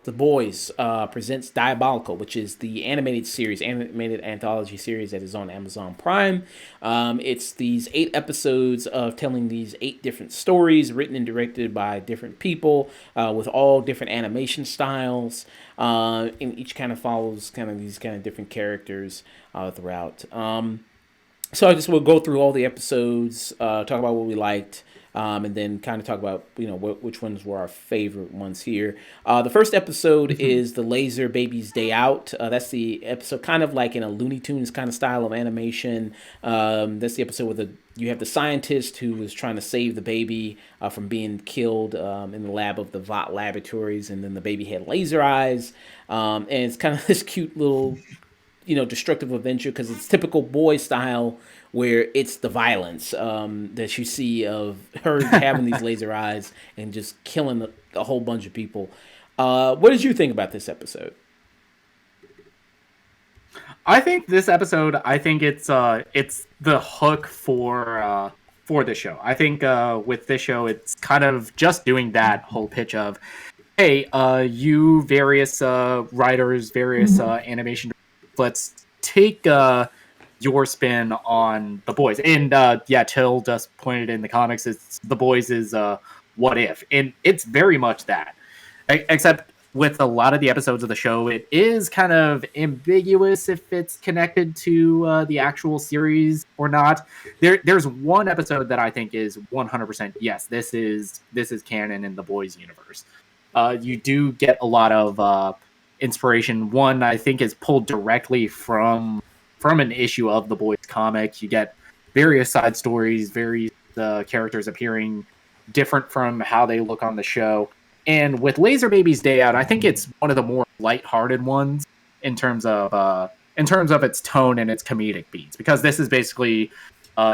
The Boys presents Diabolical, which is the animated anthology series that is on Amazon Prime. It's these 8 episodes of telling these 8 different stories, written and directed by different people, with all different animation styles. And each kind of follows kind of these kind of different characters throughout. So I just will go through all the episodes, talk about what we liked, and then kind of talk about which ones were our favorite ones here. The first episode is the Laser Baby's Day Out. That's the episode kind of like in a Looney Tunes kind of style of animation. That's the episode where you have the scientist who is trying to save the baby from being killed in the lab of the Vought Laboratories, and then the baby had laser eyes, and it's kind of this cute little destructive adventure because it's typical boy style where it's the violence that you see of her having these laser eyes and just killing a whole bunch of people. What did you think about this episode? I think this episode, it's the hook for the show. I think with this show, it's kind of just doing that whole pitch of, hey, you various writers, various animation, let's take your spin on The Boys. And Till just pointed in the comics, it's The Boys is What If, and it's very much that. Except with a lot of the episodes of the show, it is kind of ambiguous if it's connected to the actual series or not. There's one episode that I think is 100% yes, this is canon in The Boys universe. You do get a lot of inspiration. One, I think, is pulled directly from an issue of the Boys comic. You get various side stories, various characters appearing different from how they look on the show. And with Laser Baby's Day Out, I think it's one of the more lighthearted ones in terms of its tone and its comedic beats, because this is basically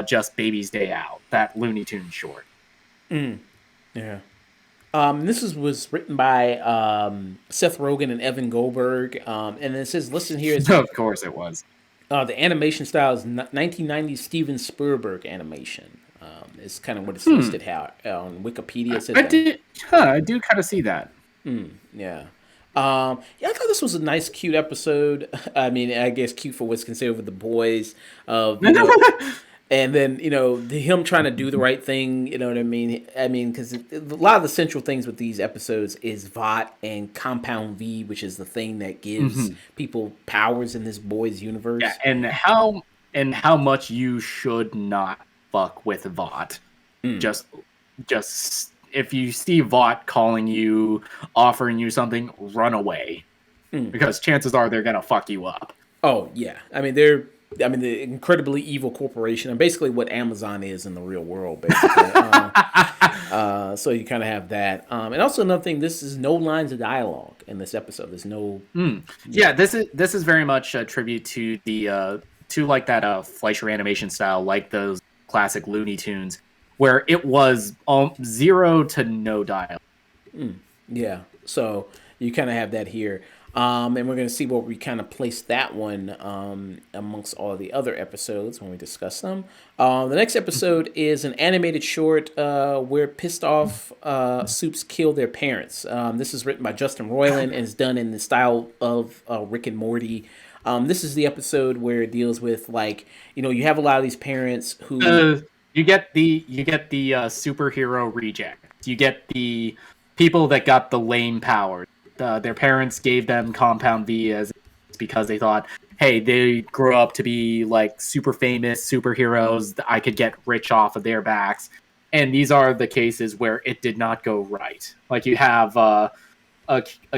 just Baby's Day Out, that Looney Tunes short. Yeah. This was written by Seth Rogen and Evan Goldberg, and it says, "Listen here." Of course, it was. The animation style is 1990s Steven Spielberg animation. It's kind of what it's listed on Wikipedia. I do kind of see that. Yeah. I thought this was a nice, cute episode. I mean, I guess cute for what's considered with The Boys. And then, him trying to do the right thing, you know what I mean? I mean, because a lot of the central things with these episodes is Vought and Compound V, which is the thing that gives people powers in this Boys universe. Yeah, and how much you should not fuck with Vought. Just if you see Vought calling you, offering you something, run away. Because chances are they're going to fuck you up. Oh, yeah. I mean, the incredibly evil corporation, and basically what Amazon is in the real world, basically. So you kind of have that. And also another thing, this is no lines of dialogue in this episode. There's no. Yeah, this is very much a tribute to the like that Fleischer animation style, like those classic Looney Tunes, where it was 0 to no dialogue. Yeah, so you kind of have that here. And we're going to see where we kind of place that one amongst all the other episodes when we discuss them. The next episode is an animated short where pissed off soups kill their parents. This is written by Justin Roiland and is done in the style of Rick and Morty. This is the episode where it deals with, like, you have a lot of these parents who you get the superhero reject. You get the people that got the lame powers. Their parents gave them Compound V because they thought, hey, they grow up to be like super famous superheroes. I could get rich off of their backs. And these are the cases where it did not go right. Like, you have a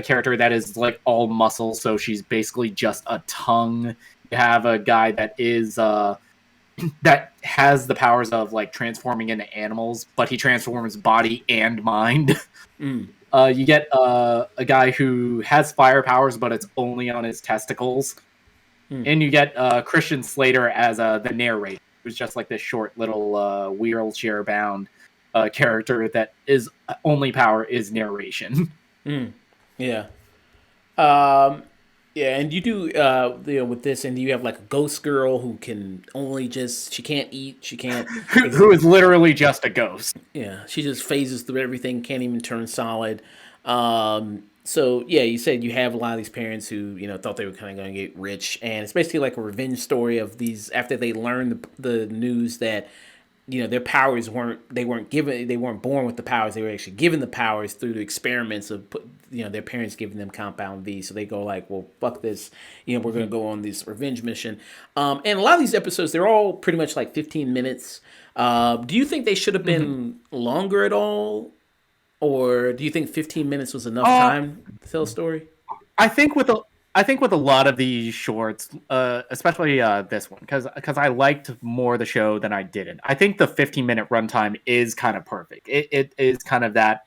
character that is like all muscle, so she's basically just a tongue. You have a guy that is that has the powers of like transforming into animals, but he transforms body and mind. You get a guy who has fire powers, but it's only on his testicles. And you get Christian Slater as the narrator, who's just like this short little wheelchair-bound character that is only power is narration. Yeah. Um, yeah, and you do with this, and you have like a ghost girl who can only just she can't eat, she can't. Who is literally just a ghost. Yeah, she just phases through everything, can't even turn solid. So yeah, you said you have a lot of these parents who thought they were kind of going to get rich, and it's basically like a revenge story of these after they learned the news that their powers weren't born with the powers, they were actually given the powers through the experiments of their parents giving them compound V. So they go like, well, fuck this, we're gonna Mhm. go on this revenge mission. And a lot of these episodes, they're all pretty much like 15 minutes. Do you think they should have Mhm. been longer at all, or do you think 15 minutes was enough Uh, time to tell a story? I think with a I think with a lot of these shorts, especially this one, because I liked more the show than I didn't. I think the 15-minute runtime is kind of perfect. It is kind of that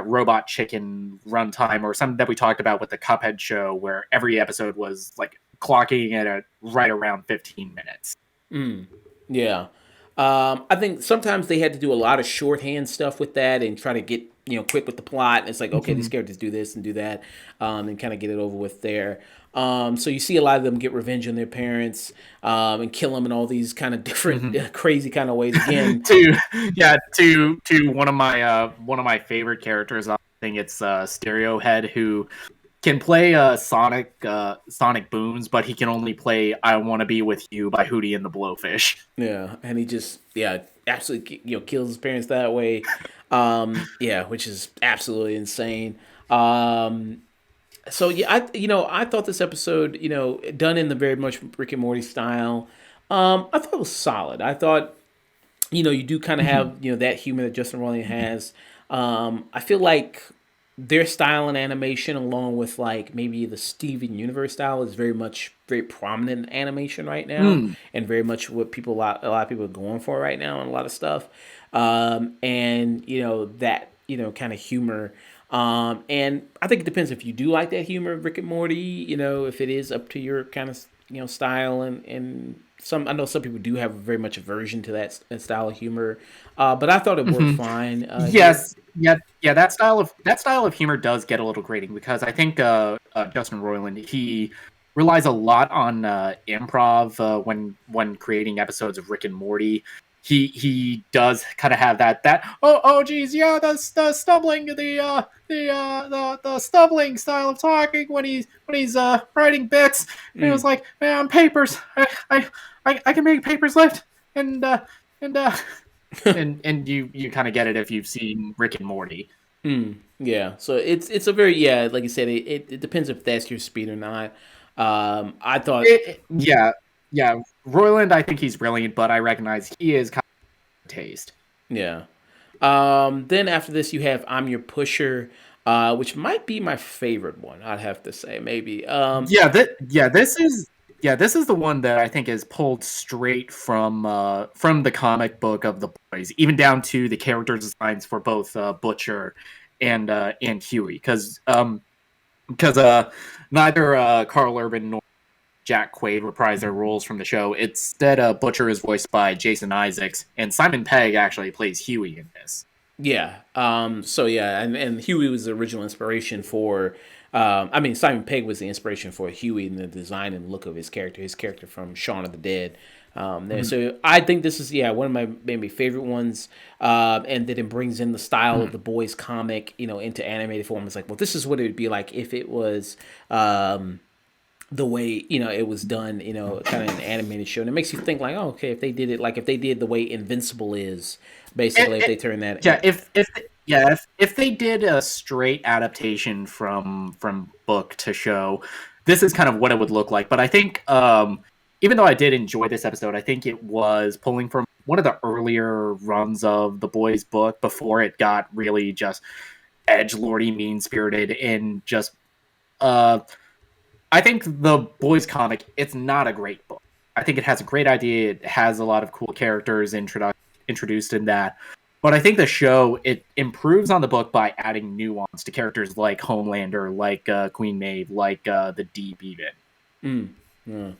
robot chicken runtime, or something that we talked about with the Cuphead show, where every episode was like clocking at right around 15 minutes. Yeah. I think sometimes they had to do a lot of shorthand stuff with that and try to get quick with the plot. And it's like, okay, these Mhm. characters do this and do that, and kind of get it over with there. So you see a lot of them get revenge on their parents, and kill them in all these kind of different, Mhm. crazy kind of ways. Again, to to one of my favorite characters. I think it's Stereo Head, who can play Sonic Booms, but he can only play "I Want to Be with You" by Hootie and the Blowfish. yeah, and he just absolutely kills his parents that way. Yeah, which is absolutely insane. So yeah, I thought this episode, done in the very much Rick and Morty style, I thought it was solid. I thought you do kind of Mhm. have that humor that Justin Roiland has. I feel like their style and animation, along with like maybe the Steven Universe style, is very prominent in animation right now, Mm. and very much what a lot of people are going for right now, and a lot of stuff. And that kind of humor. And I think it depends if you do like that humor of Rick and Morty. If it is up to your kind of style, and I know some people do have very much aversion to that style of humor, but I thought it worked Mhm. fine here. Yes, yeah. That style of humor does get a little grating, because I think Justin Roiland, he relies a lot on improv when creating episodes of Rick and Morty. He does kind of have that oh geez, yeah, the stumbling, the stumbling style of talking when he's writing bits. And it was Mm. like, man, papers, I can make papers lift, and and and you kind of get it if you've seen Rick and Morty. Yeah, so it's a very, like you said, it depends if that's your speed or not. I thought, Yeah, yeah. Royland, I think he's brilliant, but I recognize he is kind of taste. yeah. Then after this, you have I'm Your Pusher, which might be my favorite one. I'd have to say maybe. This is the one that I think is pulled straight from the comic book of the boys, even down to the character designs for both Butcher and Huey, because neither Carl Urban nor Jack Quaid reprise their roles from the show. Instead, Butcher is voiced by Jason Isaacs, and Simon Pegg actually plays Huey in this. Yeah. So yeah, and Huey was the original inspiration for. I mean, Simon Pegg was the inspiration for Huey and the design and look of his character. His character from Shaun of the Dead. Mhm. So I think this is one of my maybe favorite ones. And then it brings in the style of Mhm. the boys comic, into animated form. It's like, well, this is what it would be like if it was. The way it was done, kind of an animated show, and it makes you think like, oh, okay, if they did it like if they did the way Invincible is, basically, if they turn that, Yeah, if they did a straight adaptation from book to show, this is kind of what it would look like. But I think even though I did enjoy this episode, I think it was pulling from one of the earlier runs of the boys book before it got really just edge lordy, mean spirited, and just uh I think the boys comic, it's not a great book. I think it has a great idea. It has a lot of cool characters introduced in that. But I think the show, it improves on the book by adding nuance to characters like Homelander, like Queen Maeve, like the Deep even. mm, yeah.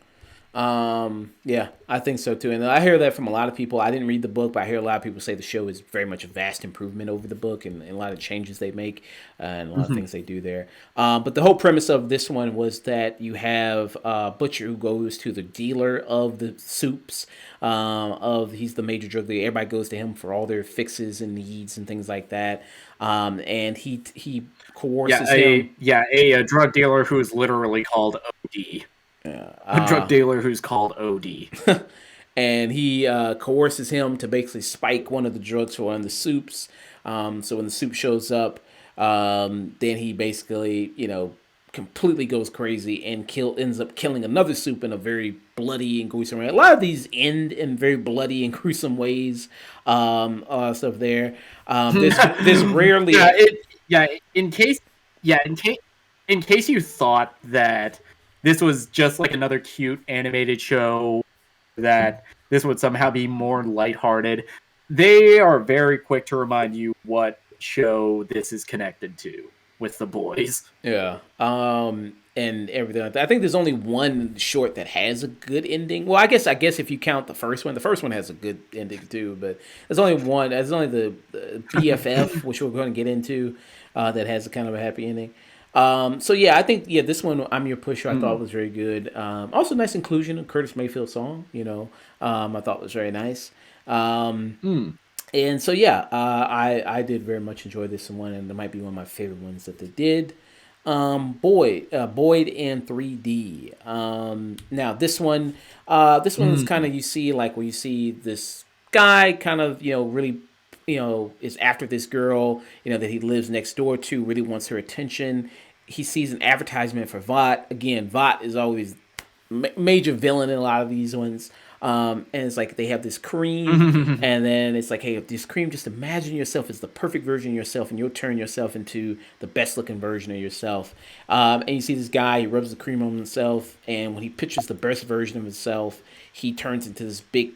Yeah, I think so too. And I hear that from a lot of people. I didn't read the book, but I hear a lot of people say the show is very much a vast improvement over the book, and a lot of changes they make and a lot of Hmm. things they do there. But the whole premise of this one was that you have Butcher who goes to the dealer of the soups. He's the major drug dealer. Everybody goes to him for all their fixes and needs and things like that. And he coerces him. A drug dealer who is literally called OD. A drug dealer who's called OD. And he coerces him to basically spike one of the drugs for one of the soups. So when the soup shows up, then he basically, completely goes crazy and ends up killing another soup in a very bloody and gruesome way. A lot of these end in very bloody and gruesome ways. Stuff there. There's yeah, rarely. it, yeah. Yeah, in case you thought that this was just like another cute animated show, that this would somehow be more lighthearted, they are very quick to remind you what show this is connected to with the boys. Yeah. And everything like that. I think there's only one short that has a good ending. Well, I guess if you count the first one has a good ending too. But there's only one. There's only the BFF, which we're going to get into, that has a kind of a happy ending. So yeah, I think this one, I'm Your Pusher, I thought Mm, was very good. Also, nice inclusion of Curtis Mayfield's song. I thought was very nice. Um, mm, and so yeah, I did very much enjoy this one, and it might be one of my favorite ones that they did. Boyd and 3D. Now this one is kind mm, of, you see, like, where you see this guy kind of, really, is after this girl, that he lives next door to, really wants her attention. He sees an advertisement for Vought. Again, Vought is always major villain in a lot of these ones. And it's like they have this cream, mm. and then it's like, hey, this cream, just imagine yourself as the perfect version of yourself, and you'll turn yourself into the best looking version of yourself. And you see this guy, he rubs the cream on himself, and when he pictures the best version of himself, he turns into this big,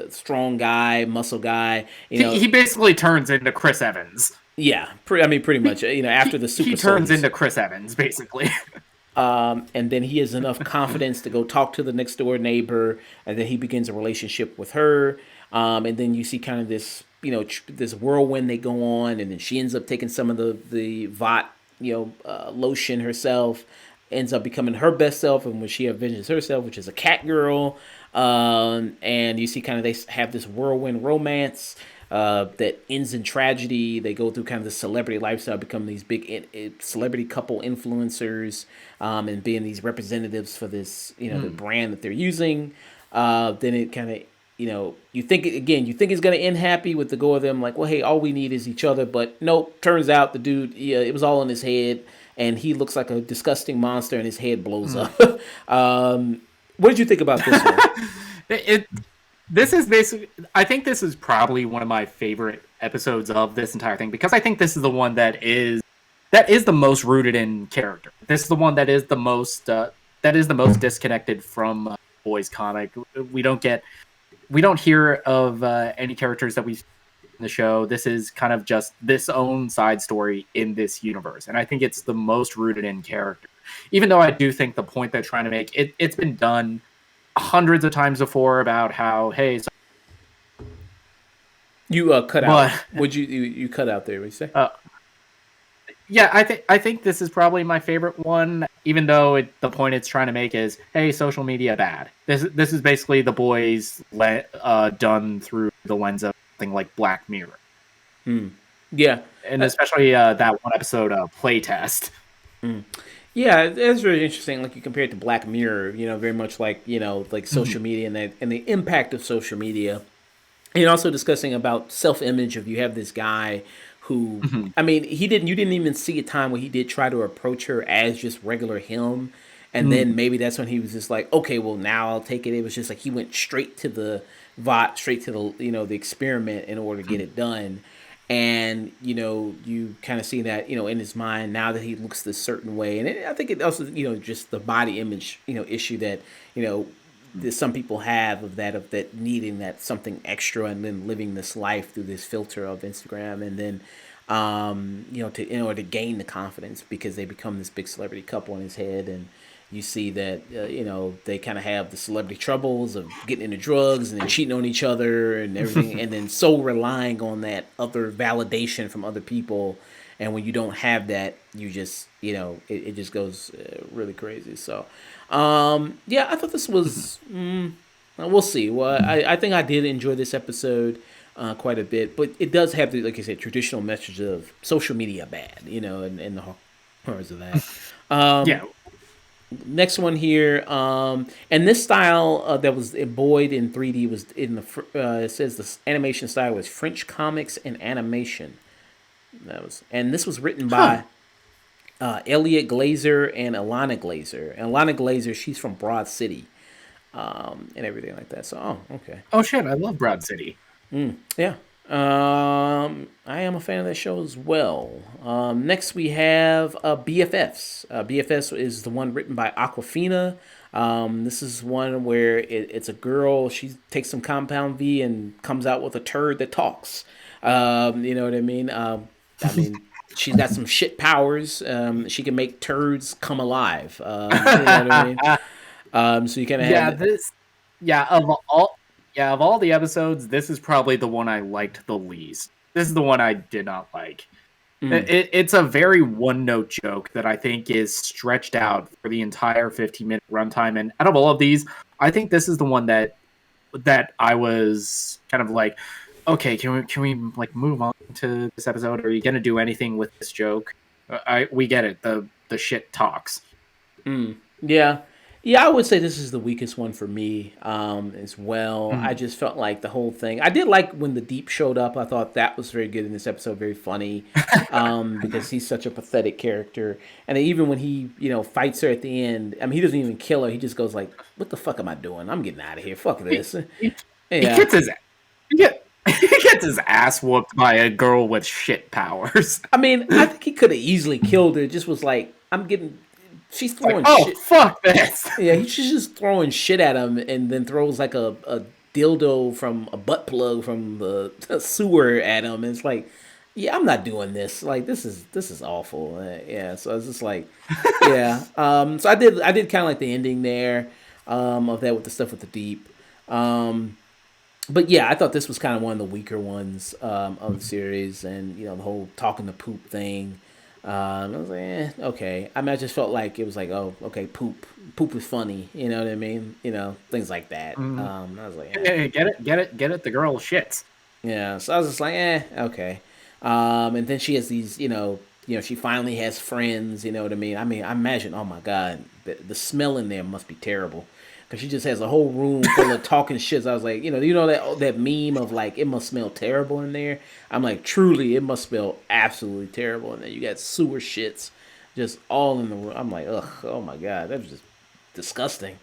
strong guy, muscle guy. He basically turns into Chris Evans. Yeah, pretty much. After the He super soul, turns he's into Chris Evans, basically. and then he has enough confidence to go talk to the next door neighbor, and then he begins a relationship with her. And then you see kind of this, this whirlwind they go on, and then she ends up taking some of the Vought, lotion herself, ends up becoming her best self, and when she avenges herself, which is a cat girl. And you see kind of they have this whirlwind romance that ends in tragedy. They go through kind of the celebrity lifestyle, become these big celebrity couple influencers, and being these representatives for this, the Mm. brand that they're using. Then it kind of, you think it's gonna end happy with the go of them, like, well, hey, all we need is each other. But nope, turns out the dude, yeah, it was all in his head, and he looks like a disgusting monster, and his head blows Mm. up. What did you think about this one? it this is basically, I think this is probably one of my favorite episodes of this entire thing, because I think this is the one that is the most rooted in character. This is the one that is the most disconnected from boys comic. We don't get we don't hear of any characters that we see in the show. This is kind of just this own side story in this universe, and I think it's the most rooted in character. Even though I do think the point they're trying to make, it's been done hundreds of times before about how, hey, You cut out. but Would you cut out there? What you say? uh, yeah, I think this is probably my favorite one. Even though the point it's trying to make is, hey, social media bad. This is basically the boys done through the lens of something like Black Mirror, Yeah. and Uh, especially that one episode, Playtest. Yeah, it's really interesting. Like, you compare it to Black Mirror, very much like, like Mhm, social media, and the impact of social media. And also discussing about self-image. If you have this guy who, mhm, I mean, you didn't even see a time where he did try to approach her as just regular him, and then mhm, maybe that's when he was just like, okay, well, now I'll take it. It was just like he went straight to the Vought, straight to the, the experiment in order to get mhm, it done. And you kind of see that, in his mind now that he looks this certain way. And I think it also, just the body image, issue that, you know that some people have, of that needing that something extra, and then living this life through this filter of Instagram, and then to in order to gain the confidence, because they become this big celebrity couple in his head. And you see that they kind of have the celebrity troubles of getting into drugs and then cheating on each other and everything, and then so relying on that other validation from other people. And when you don't have that, you just it just goes really crazy. So yeah, I thought this was we'll see. Well, I think I did enjoy this episode quite a bit, but it does have the, like I said, traditional message of social media bad, and the horrors of that. Yeah. Next one here, and this style that was embodied in 3D was in the. It says the animation style was French comics and animation. And this was written Huh. by Elliot Glazer and Alana Glazer. And Alana Glazer, she's from Broad City, and everything like that. So, okay. Oh shit! I love Broad City. Yeah. I am a fan of that show as well. Next, we have BFFs. BFFs is the one written by Aquafina. This is one where it's a girl. She takes some compound V and comes out with a turd that talks. You know what I mean? She's got some shit powers. She can make turds come alive. You know what I mean? So you kind of Yeah, have. this. Yeah, of all the episodes, this is probably the one I liked the least. This is the one I did not like. It's a very one-note joke that I think is stretched out for the entire 15-minute runtime. And out of all of these, I think this is the one that I was kind of like, okay, can we like move on to this episode? Are you gonna do anything with this joke? We get it. The shit talks. Yeah. Yeah, I would say this is the weakest one for me as well. I Mm. just felt like the whole thing. I did like when the Deep showed up. I thought that was very good in this episode, very funny because he's such a pathetic character. And even when he, fights her at the end, I mean, he doesn't even kill her. He just goes like, "What the fuck am I doing? I'm getting out of here. Fuck He, this." he, he Yeah. gets his he, get, he gets his ass whooped by a girl with shit powers. I mean, I think he could have easily killed her. Just was like, I'm getting. She's Like, throwing oh shit. fuck this. Yeah, he's just throwing shit at him and then throws like a dildo from a butt plug from the sewer at him. And it's like, yeah, I'm not doing this. Like this is awful. Yeah, so it's just like, yeah. So I did kind of like the ending there of that with the stuff with the deep. But yeah, I thought this was kind of one of the weaker ones of the series, and the whole talking to poop thing. I was like, okay. I mean, I just felt like it was like, oh, okay, poop is funny. You know what I mean? Things like that. Mm. I was like, Hey, get it. The girl shits. yeah. So I was just like, okay. And then she has these, she finally has friends. You know what I mean? I imagine, oh my god, the smell in there must be terrible. Cause she just has a whole room full of talking shit. So I was like, that meme of like it must smell terrible in there. I'm like, truly, it must smell absolutely terrible in there. You got sewer shits, just all in the room. I'm like, ugh, oh my god, that was just disgusting.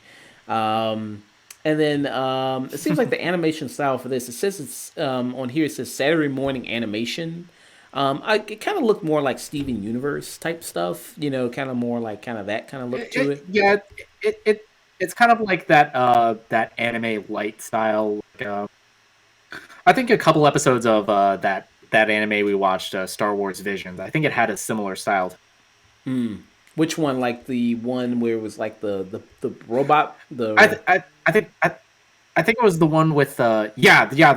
And then it seems like the animation style for this. It says it's on here. It says Saturday morning animation. It kind of looked more like Steven Universe type stuff. Kind of more like kind of that kind of look to it. Yeah, it's kind of like that anime light style. I think a couple episodes of that anime we watched, Star Wars Visions. I think it had a similar style. Which one? Like the one where it was like the robot I the th- I think it was the one with the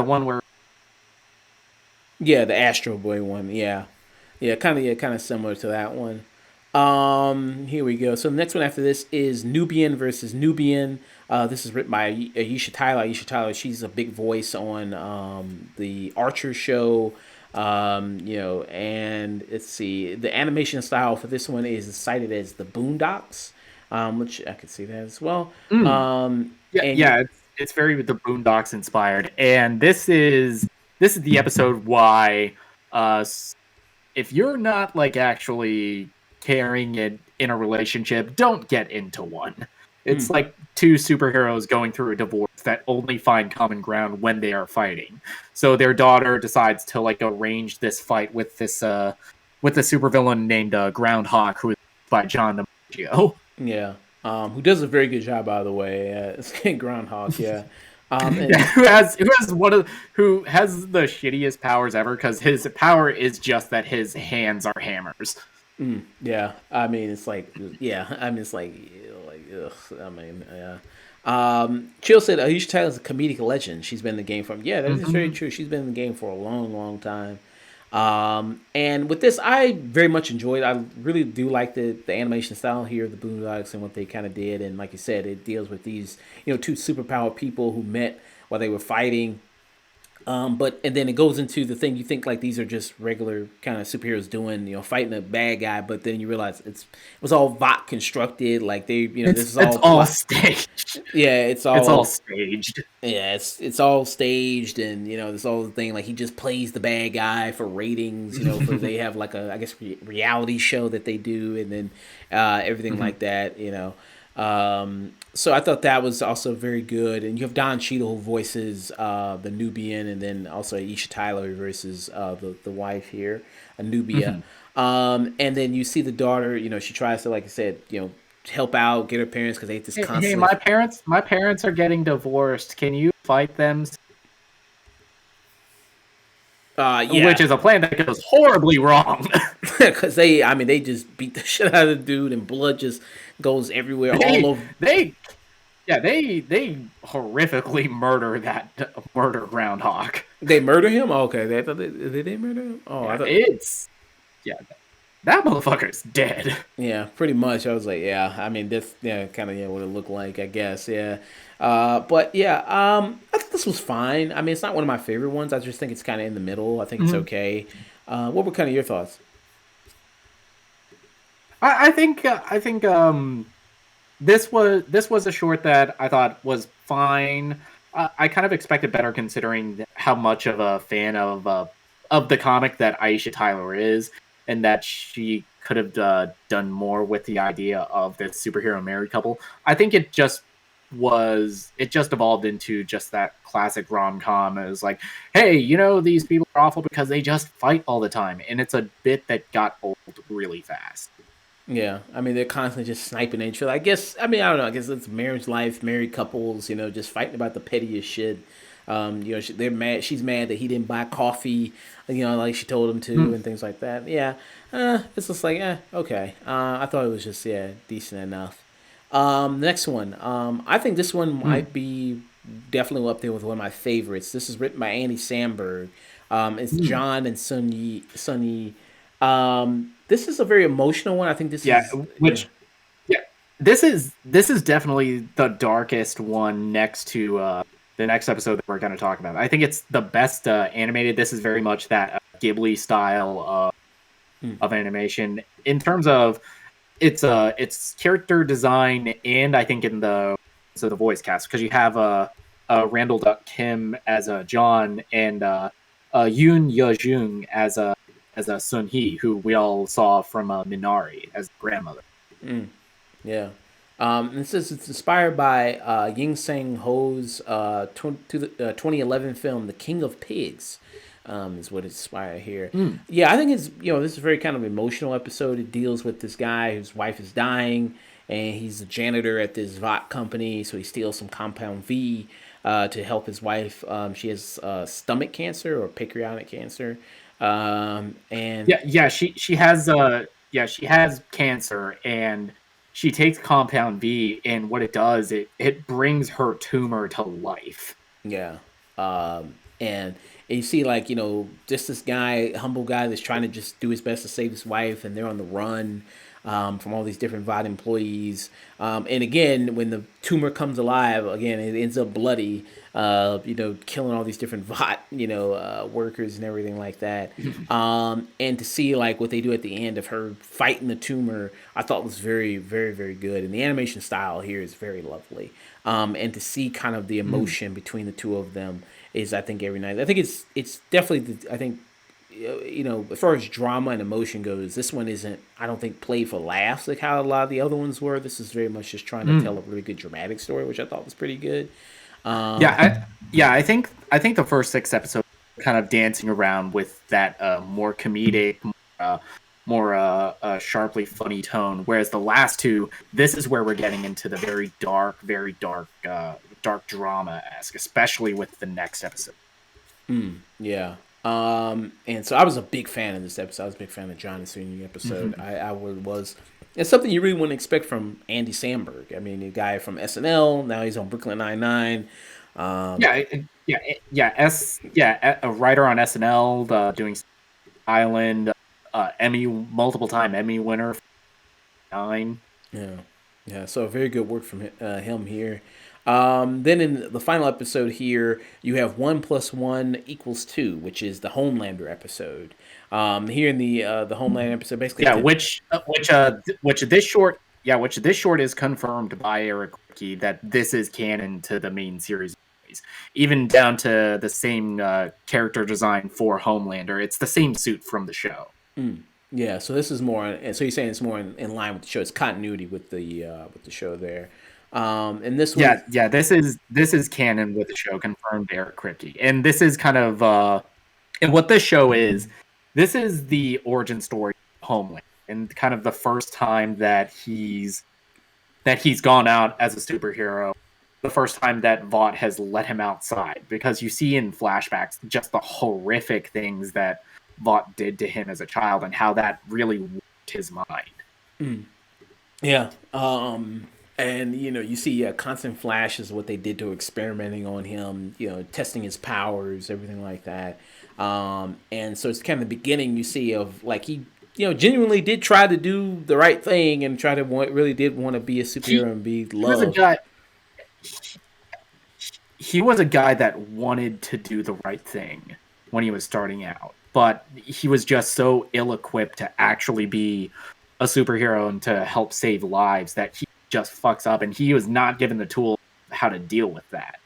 one where yeah, the Astro Boy one. Yeah, yeah, kind of similar to that one. Here we go. So the next one after this is Nubian versus Nubian. This is written by Aisha Tyler. Aisha Tyler, she's a big voice on the Archer show. And let's see. The animation style for this one is cited as the Boondocks, which I could see that as well. And it's very the Boondocks inspired, and this is the episode why if you're not like actually caring in a relationship, don't get into one. It's like two superheroes going through a divorce that only find common ground when they are fighting. So their daughter decides to like arrange this fight with this with a supervillain named Groundhog, who is by John DiMaggio. yeah, who does a very good job, by the way. It's Groundhog. Yeah. And Yeah, who has the shittiest powers ever because his power is just that his hands are hammers. yeah, I mean, it's like, yeah, I mean, it's like ugh, I mean, yeah. Chill said Aisha Tyler's a comedic legend. She's been in the game from, yeah, that is very Hmm. true. She's been in the game for a long, long time. And with this, I very much enjoyed. I really do like the animation style here of the Boondocks and what they kind of did. And like you said, it deals with these two superpowered people who met while they were fighting. But and then it goes into the thing you think like these are just regular kind of superheroes doing fighting a bad guy, but then you realize it was all Vought constructed. Like this is It's all all plot. staged. Yeah, it's It's all all staged. yeah, it's all staged, and this all the thing. Like he just plays the bad guy for ratings. For they have like a I guess reality show that they do, and then everything Hmm. like that. So I thought that was also very good. And you have Don Cheadle who voices the Nubian, and then also Aisha Tyler who voices the wife here, Anubia. Hmm. And then you see the daughter. She tries to, like I said, help out, get her parents because they have this Hey, constantly. my parents are getting divorced. Can you fight them? Which Yeah, is a plan that goes horribly wrong. because they just beat the shit out of the dude, and blood just goes everywhere, all they over. they yeah they horrifically murder groundhog. They murder him. Oh, okay, did they murder him? Oh, I Yeah, thought. it's yeah that motherfucker's dead. Yeah, pretty much. I was like, yeah. I mean, this, yeah, kind of, yeah, what it looked like, I guess, yeah. But yeah, I think this was fine. I mean, it's not one of my favorite ones. I just think it's kind of in the middle. I think it's Mhm. okay. What were kind of your thoughts? I think this was a short that I thought was fine. I kind of expected better considering how much of a fan of the comic that Aisha Tyler is, and that she could have done more with the idea of this superhero married couple. I think it just evolved into just that classic rom com. It was like, hey, these people are awful because they just fight all the time, and it's a bit that got old really fast. Yeah, I mean they're constantly just sniping each other. I guess I mean I don't know. I guess it's marriage life, married couples, just fighting about the pettiest shit. They're mad. She's mad that he didn't buy coffee, like she told him to, Mm, and things like that. Yeah, it's just like okay. I thought it was just decent enough. Next one. I think this one mm. might be definitely up there with one of my favorites. This is written by Andy Samberg. It's Mm. John and Sunny. Sunny. This is a very emotional one. I think this Yeah, is yeah. which yeah, this is definitely the darkest one next to the next episode that we're going to talk about. I think it's the best animated. This is very much that Ghibli style Hmm. of animation in terms of its character design, and I think in the voice cast, because you have Randall Duck Kim as a John, and Yoon Ye Jung as a Sun Hee, who we all saw from Minari as grandmother. Yeah. It says it's inspired by Ying Sang Ho's 2011 film The King of Pigs. Is what it's inspired here. Mm. Yeah, I think it's this is a very kind of emotional episode. It deals with this guy whose wife is dying, and he's a janitor at this Vought company, so he steals some Compound V to help his wife. She has stomach cancer or pancreatic cancer, and She has cancer, and she takes Compound V, and what it does, it brings her tumor to life. yeah. And you see, like, just this guy, humble guy that's trying to just do his best to save his wife, and they're on the run from all these different VOD employees. And again, when the tumor comes alive, again, it ends up bloody, killing all these different VOD, workers and everything like that. And to see, like, what they do at the end of her fighting the tumor, I thought was very, very, very good. And the animation style here is very lovely. And to see kind of the Mm. emotion between the two of them is, I think, every night. I think it's definitely I think as far as drama and emotion goes, this one isn't, I don't think, played for laughs like how a lot of the other ones were. This is very much just trying to tell a Mm. really good dramatic story, which I thought was pretty good. Yeah, I think the first six episodes are kind of dancing around with that more comedic, uh, more sharply funny tone, whereas the last two, this is where we're getting into the very dark, dark drama esque, especially with the next episode. Yeah. And so I was a big fan of this episode. I was a big fan of John and Senior episode. Mhm. I really was. It's something you really wouldn't expect from Andy Samberg. I mean, the guy from SNL. Now he's on Brooklyn Nine-Nine. A writer on SNL, doing Island, Emmy, multiple time Emmy winner, 9. Yeah, yeah. So very good work from him here. Then in the final episode here, you have 1+1 = 2, which is the Homelander episode. Here in the Homelander episode, basically, Yeah, which this short is confirmed by Eric Ricky that this is canon to the main series, even down to the same character design for Homelander. It's the same suit from the show. yeah. So this is more. So you're saying it's more in line with the show. It's continuity with the show there. And this one, Yeah. This is canon with the show, confirmed by Eric Ricky, and this is kind of and what this show is. This is the origin story of Homeland, and kind of the first time that he's gone out as a superhero, the first time that Vought has let him outside, because you see in flashbacks just the horrific things that Vought did to him as a child and how that really warped his mind. yeah. And you see constant flashes of what they did to experimenting on him, testing his powers, everything like that. And so it's kind of the beginning you see of like he genuinely did try to do the right thing and really did want to be a He superhero and be he was a loved. guy he was a guy that wanted to do the right thing when he was starting out, but he was just so ill-equipped to actually be a superhero and to help save lives that he just fucks up, and he was not given the tools how to deal with that.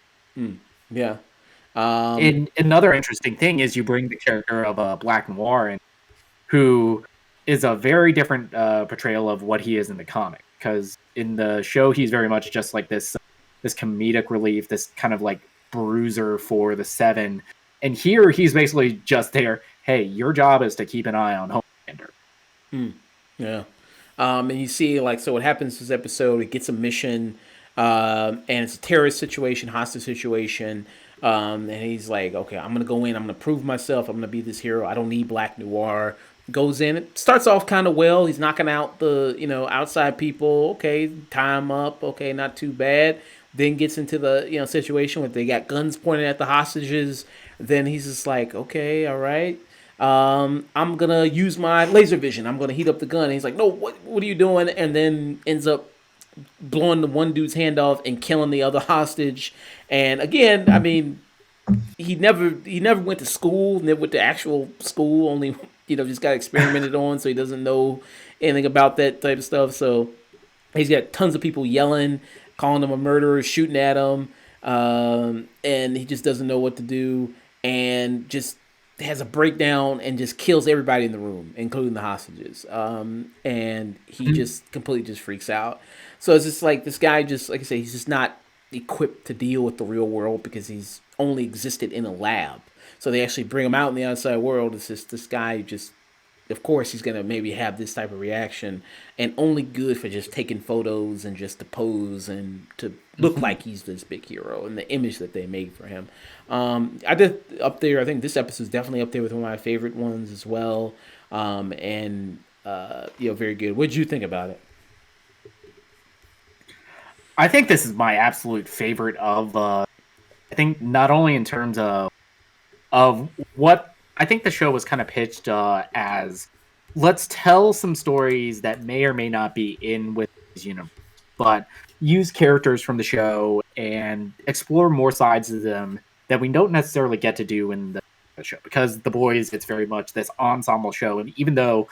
Yeah. Um, And another interesting thing is you bring the character of Black Noir in, who is a very different portrayal of what he is in the comic. Because in the show, he's very much just like this comedic relief, this kind of like bruiser for the Seven. And here, he's basically just there. Hey, your job is to keep an eye on Homelander. Yeah. And you see, like, so what happens this episode, it gets a mission, and it's a terrorist situation, hostage situation. And he's like, okay, I'm going to go in, I'm going to prove myself, I'm going to be this hero. I don't need Black Noir. Goes in, it starts off kind of well. He's knocking out the, outside people. Okay, tie him up. Okay, not too bad. Then gets into the, situation where they got guns pointed at the hostages. Then he's just like, okay, all right. I'm gonna use my laser vision. I'm gonna heat up the gun. And he's like, no, what are you doing? And then ends up blowing the one dude's hand off and killing the other hostage. And again, I mean, he never went to school, never went to actual school. Only just got experimented on, so he doesn't know anything about that type of stuff. So he's got tons of people yelling, calling him a murderer, shooting at him, and he just doesn't know what to do, and just has a breakdown and just kills everybody in the room, including the hostages. And he just completely just freaks out. So it's just like this guy, just like I say, he's just not equipped to deal with the real world because he's only existed in a lab. So they actually bring him out in the outside world. It's just this guy who just, of course, he's gonna maybe have this type of reaction, and only good for just taking photos and just to pose and to look like he's this big hero and the image that they made for him. I did up there. I think this episode is definitely up there with one of my favorite ones as well. And very good. What did you think about it? I think this is my absolute favorite of. I think not only in terms of what I think the show was kind of pitched as, let's tell some stories that may or may not be in with this universe, but use characters from the show and explore more sides of them that we don't necessarily get to do in the show. Because The Boys, it's very much this ensemble show, and even though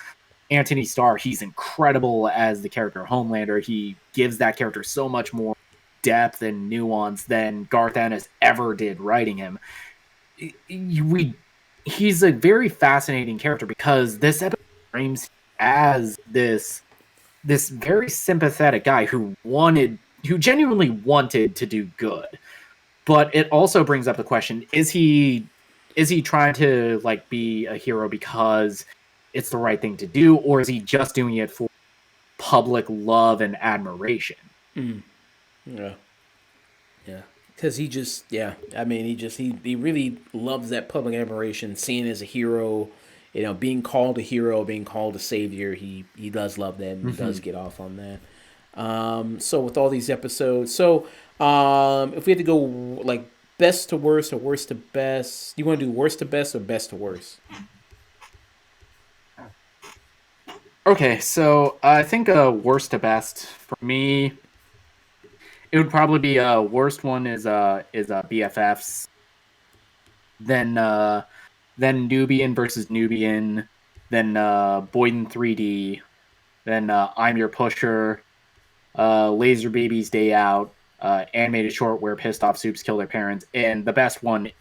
Anthony Starr, he's incredible as the character Homelander, he gives that character so much more depth and nuance than Garth Ennis ever did writing him. We He's a very fascinating character because this episode frames him as this very sympathetic guy who genuinely wanted to do good. But it also brings up the question, is he trying to like be a hero because it's the right thing to do, or is he just doing it for public love and admiration? Yeah, yeah. Because he just, yeah, I mean, he really loves that public admiration, seen as a hero, being called a hero, being called a savior. He does love that and Hmm. does get off on that. So with all these episodes, if we had to go like best to worst or worst to best, you want to do worst to best or best to worst? Okay, so I think worst to best for me, it would probably be worst one is BFFs, then then Nubian versus Nubian, then Boyd in 3D, then I'm Your Pusher, Laser Baby's Day Out, animated short where pissed off soups kill their parents, and the best one,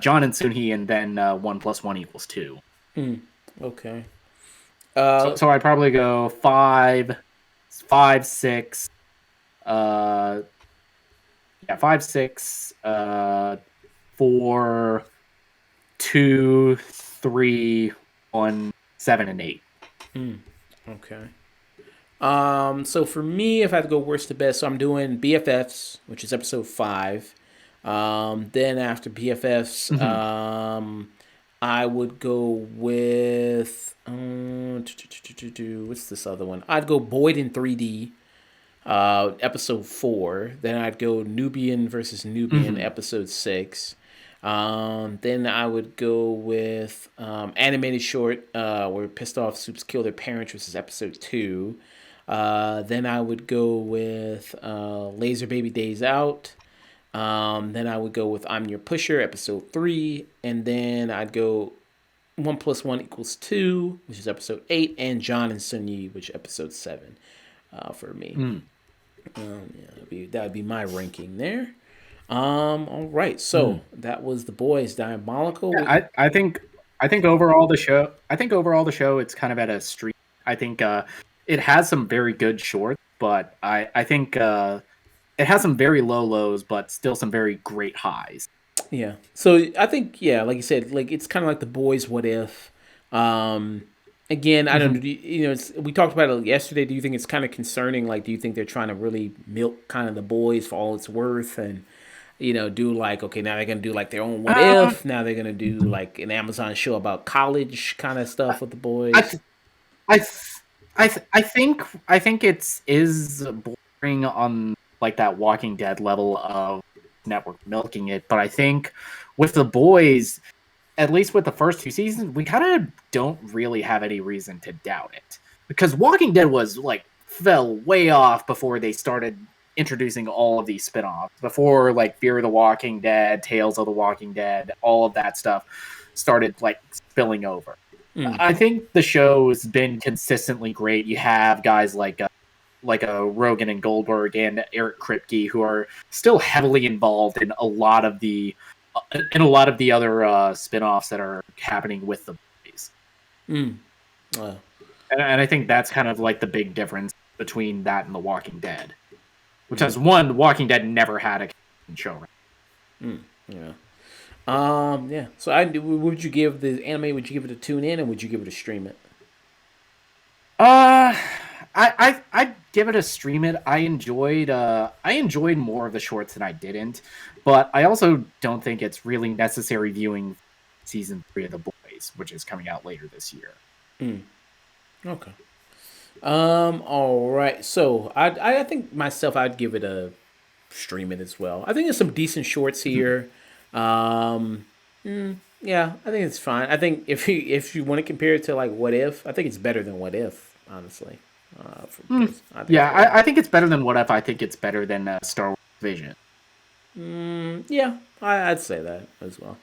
John and Sunhee, and then 1 + 1 = 2. Okay. So Uh, so I'd probably go five, six, uh, yeah, 5, 6, 4, 2, 3, 1, 7, and 8. okay. So for me, if I had to go worst to best, so I'm doing BFFs, which is episode 5. Then after BFFs, Mm-hmm. I would go with what's this other one? I'd go Boyd in 3D, episode 4. Then I'd go Nubian versus Nubian, Mm-hmm. episode 6. Then I would go with animated short where pissed off soups kill their parents, which is episode 2. Then I would go with Laser Baby Days Out. Then I would go with I'm Your Pusher, episode 3. And then I'd go 1 + 1 = 2, which is episode 8. And John and Sun Yi, which is episode 7 for me. Mm. Yeah, that'd be my ranking there. All right. So Mm. that was The Boys Diabolical. Yeah, I think overall the show. I think overall the show it's kind of at a street. I think it has some very good shorts, but I think it has some very low lows, but still some very great highs. Yeah. So I think yeah, like you said, like it's kind of like The Boys. What if? Um, again, I don't know. Hmm. We talked about it yesterday. Do you think it's kind of concerning? Like, do you think they're trying to really milk kind of The Boys for all it's worth and do like, okay, now they're gonna do like their own what Uh, if. Now they're gonna do like an Amazon show about college kind of stuff with the I boys. th- I th- I think it's is bordering on like that Walking Dead level of network milking it, but I think with the boys, at least with the first 2 seasons, we kind of don't really have any reason to doubt it because Walking Dead was like fell way off before they started introducing all of these spin-offs before like Fear of the Walking Dead, Tales of the Walking Dead, all of that stuff started like spilling over. Mm, I think the show has been consistently great. You have guys like Rogan and Goldberg and Eric Kripke who are still heavily involved in a lot of the other spin-offs that are happening with the boys. mm. Uh, And I think that's kind of like the big difference between that and The Walking Dead, which mm, has one, The Walking Dead never had a show. yeah. Yeah. So would you give the anime? Would you give it a tune in, or would you give it a stream it? Uh, I'd give it a stream it. I enjoyed more of the shorts than I didn't, but I also don't think it's really necessary viewing season 3 of The Boys, which is coming out later this year. Okay. All right. So I think myself I'd give it a stream it as well. I think there's some decent shorts here. Um, yeah, I think it's fine. I think if you want to compare it to like What If, I think it's better than What If. Honestly, I think it's Yeah, better. I think it's better than What If. I think it's better than Star Wars Vision. Yeah, I'd say that as well.